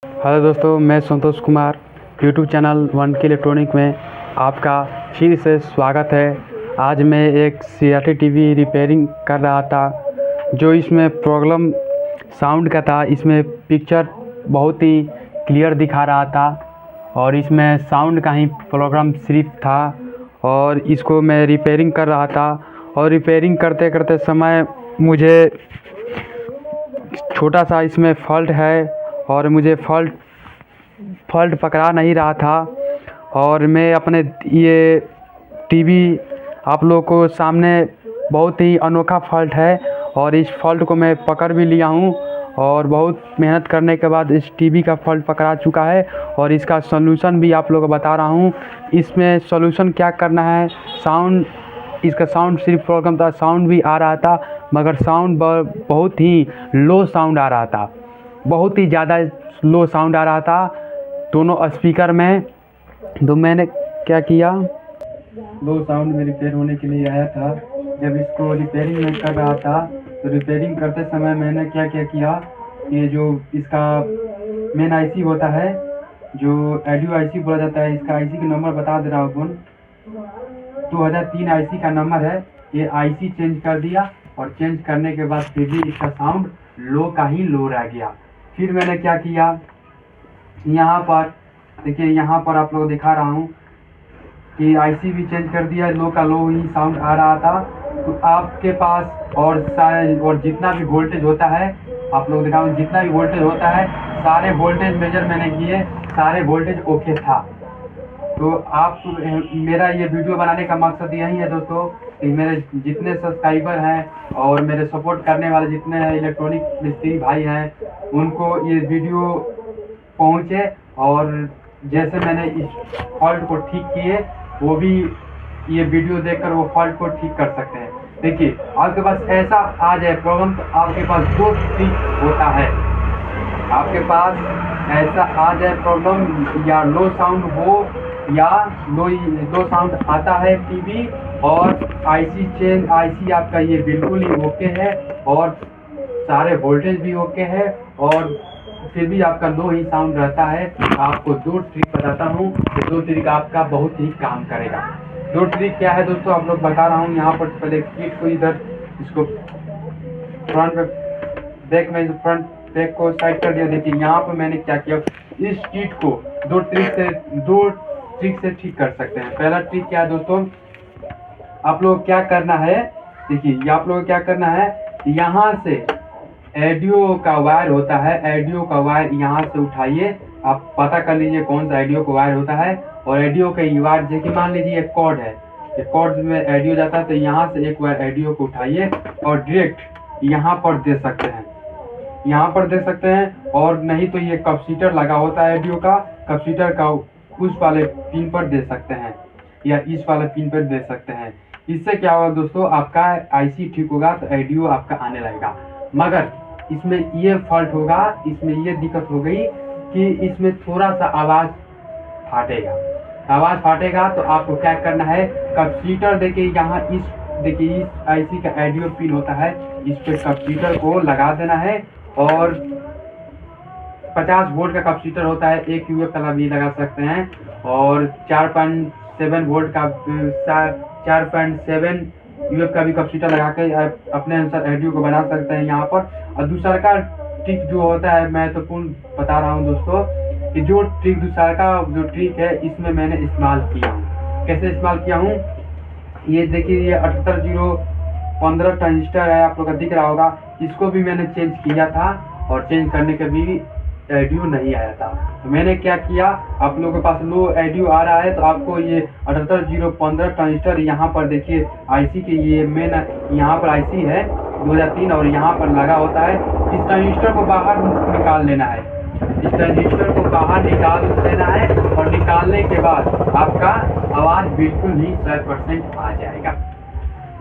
Hello दोस्तों, मैं Santosh Kumar YouTube channel one के इलेक्ट्रॉनिक में आपका फिर से स्वागत है। आज मैं एक CRT टीवी रिपेयरिंग कर रहा था। जो इसमें प्रॉब्लम साउंड का था, इसमें पिक्चर बहुत ही क्लियर दिखा रहा था और इसमें साउंड का ही प्रॉब्लम सिर्फ था और इसको मैं रिपेयरिंग कर रहा था। और रिपेयरिंग करते करते समय मुझे छोटा सा इसमें फॉल्ट है और मुझे फॉल्ट पकड़ा नहीं रहा था। और मैं अपने ये टीवी आप लोगों को सामने बहुत ही अनोखा फॉल्ट है और इस फॉल्ट को मैं पकड़ भी लिया हूँ और बहुत मेहनत करने के बाद इस टीवी का फॉल्ट पकड़ा चुका है और इसका सॉल्यूशन भी आप लोगों को बता रहा हूँ। इसमें सॉल्यूशन क्या करना है, इसका साउंड सिर्फ प्रॉब्लम था, साउंड भी आ रहा था मगर साउंड बहुत ही लो साउंड आ रहा था, बहुत ही ज़्यादा लो साउंड आ रहा था दोनों स्पीकर में। तो मैंने क्या किया, लो साउंड में रिपेयर होने के लिए आया था। जब इसको रिपेयरिंग में कर रहा था तो रिपेयरिंग करते समय मैंने क्या क्या किया, ये जो इसका मेन IC होता है, जो ऑडियो IC बोला जाता है, इसका IC का नंबर बता दे रहा हूँ, 2003 IC का नंबर है। ये IC चेंज कर दिया और चेंज करने के बाद फिर भी इसका साउंड लो का ही लो रह गया। फिर मैंने क्या किया, यहाँ पर देखिए, यहाँ पर आप लोग दिखा रहा हूँ कि IC भी चेंज कर दिया, लो का लो ही साउंड आ रहा था। तो आपके पास और जितना भी वोल्टेज होता है, आप लोग दिखाओ, जितना भी वोल्टेज होता है सारे वोल्टेज मेजर मैंने किए, सारे वोल्टेज ओके था। तो आप मेरा ये वीडियो बनाने का मकसद यही है दोस्तों कि मेरे जितने सब्सक्राइबर हैं और मेरे सपोर्ट करने वाले जितने इलेक्ट्रॉनिक मिस्त्री भाई हैं, उनको ये वीडियो पहुंचे और जैसे मैंने इस फॉल्ट को ठीक किए, वो भी ये वीडियो देखकर वो फॉल्ट को ठीक कर सकते हैं। देखिए, आपके पास ऐसा आ जाए प्रॉब्लम तो आपके पास दो ट्रिक होता है। आपके पास ऐसा आ जाए प्रॉब्लम, या लो साउंड हो या लो साउंड आता है टीवी और IC आपका ये बिल्कुल ही ओके है और सारे वोल्टेज भी ओके है और फिर भी आपका लो ही साउंड रहता है। आपको दो ट्रिक बताता हूँ, तो दो ट्रिक आपका बहुत ही काम करेगा। दो ट्रिक क्या है दोस्तों, आप लोग बता रहा हूँ। यहाँ पर पहले कीट को इधर, इसको फ्रंट बैक में, फ्रंट बैक को साइड कर दिया। देखिए यहाँ पर मैंने क्या किया, इस कीट को दो ट्रिक से ठीक कर सकते हैं। पहला ट्रिक क्या है दोस्तों, आप लोग क्या करना है, देखिए आप लोग क्या करना है, यहाँ से ऑडियो का वायर होता है, ऑडियो का वायर यहाँ से उठाइए, आप पता कर लीजिए कौन सा ऑडियो का वायर होता है। और ऑडियो का वायर जैसे कि मान लीजिए एक कॉर्ड है, ये कॉर्ड में ऑडियो जाता है, तो यहाँ से एक वायर ऑडियो को उठाइए और डायरेक्ट यहाँ पर दे सकते हैं, यहाँ पर दे सकते हैं। और नहीं तो ये कैपेसिटर लगा होता है ऑडियो का, कैपेसिटर का उस वाले पिन पर दे सकते हैं या इस वाले पिन पर दे सकते हैं। इससे क्या होगा दोस्तों, आपका IC ठीक होगा तो ऑडियो आपका आने लगेगा। मगर इसमें ये फॉल्ट होगा, इसमें ये दिक्कत हो गई कि इसमें थोड़ा सा आवाज़ फाटेगा। तो आपको क्या करना है, कैपेसिटर देखिए यहाँ इस IC का ऑडियो पिन होता है, इस पे कैपेसिटर को लगा देना है। और 50 वोल्ट का कैपेसिटर होता है, एक UF का भी लगा सकते हैं और 4.7 वोल्ट का 4.7 UF का भी कैपेसिटर लगा के अपने अनुसार ऑडियो को बना सकते हैं यहाँ पर। और दूसरा का ट्रिक जो होता है, महत्वपूर्ण बता रहा हूँ दोस्तों, कि जो दूसरा का जो ट्रिक है, इसमें मैंने इस्तेमाल किया हूँ। कैसे इस्तेमाल किया हूँ, ये देखिए, ये 78015 ट्रांजिस्टर है, आप लोग का दिख रहा होगा। इसको भी मैंने चेंज किया था और चेंज करने के भी ऑडियो नहीं आया था। तो मैंने क्या किया, आप लोगों के पास लो ऑडियो आ रहा है तो आपको ये 78015 ट्रांजिस्टर यहाँ पर देखिए, IC के ये मेन यहाँ पर IC है 2003 और यहाँ पर लगा होता है। इस ट्रांजिस्टर को बाहर निकाल लेना है, इस ट्रांजिस्टर को बाहर निकाल देना है और निकालने के बाद आपका आवाज़ बिल्कुल ही 100% आ जाएगा।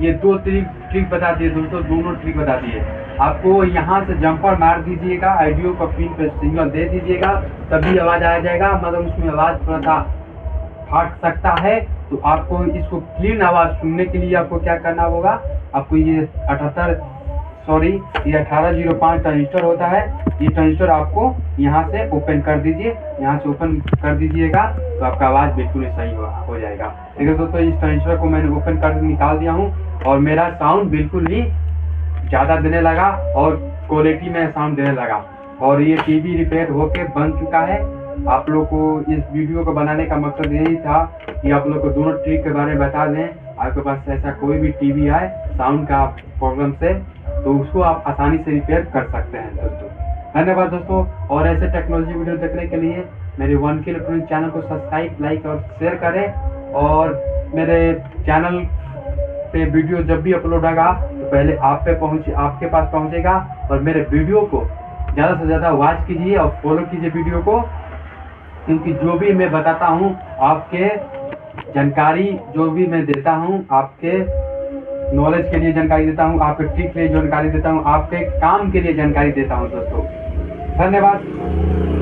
ये दो ट्रिक बता दिए दोस्तों, दोनों ट्रिक बता दिए। आपको यहाँ से जंपर मार दीजिएगा, ऑडियो का पिन पे सिग्नल दे दीजिएगा, तभी आवाज़ आ जाएगा। मगर उसमें आवाज़ थोड़ा सा फाट सकता है। तो आपको इसको क्लीन आवाज़ सुनने के लिए आपको क्या करना होगा, आपको ये सॉरी ये 1805 ट्रांजिस्टर होता है। ये ट्रांजिस्टर आपको यहाँ से ओपन कर दीजिए, यहाँ से ओपन कर दीजिएगा तो आपका आवाज़ बिल्कुल ही सही हो जाएगा। ठीक है दोस्तों, इस ट्रांजिस्टर को मैंने ओपन कर निकाल दिया हूँ और मेरा साउंड बिल्कुल ही ज़्यादा देने लगा और क्वालिटी में साउंड देने लगा और ये टीवी रिपेयर होके बन चुका है। आप लोग को इस वीडियो को बनाने का मकसद यही था कि आप लोग को दोनों ट्रिक के बारे में बता दें। आपके पास ऐसा कोई भी टीवी आए साउंड का प्रॉब्लम से तो उसको आप आसानी से रिपेयर कर सकते हैं दोस्तों। धन्यवाद दोस्तों, और ऐसे टेक्नोलॉजी वीडियो देखने के लिए मेरे 1K इलेक्ट्रॉनिक चैनल को सब्सक्राइब, लाइक और शेयर करें। और मेरे चैनल पे वीडियो जब भी अपलोड होगा तो पहले आपके पास पहुंचेगा। और मेरे वीडियो को ज़्यादा से ज़्यादा वॉच कीजिए और फॉलो कीजिए वीडियो को, क्योंकि जो भी मैं बताता हूँ आपके जानकारी, जो भी मैं देता हूँ आपके नॉलेज के लिए जानकारी देता हूँ, आपके ट्रिक के लिए जानकारी देता हूँ, आपके काम के लिए जानकारी देता हूँ दोस्तों। धन्यवाद।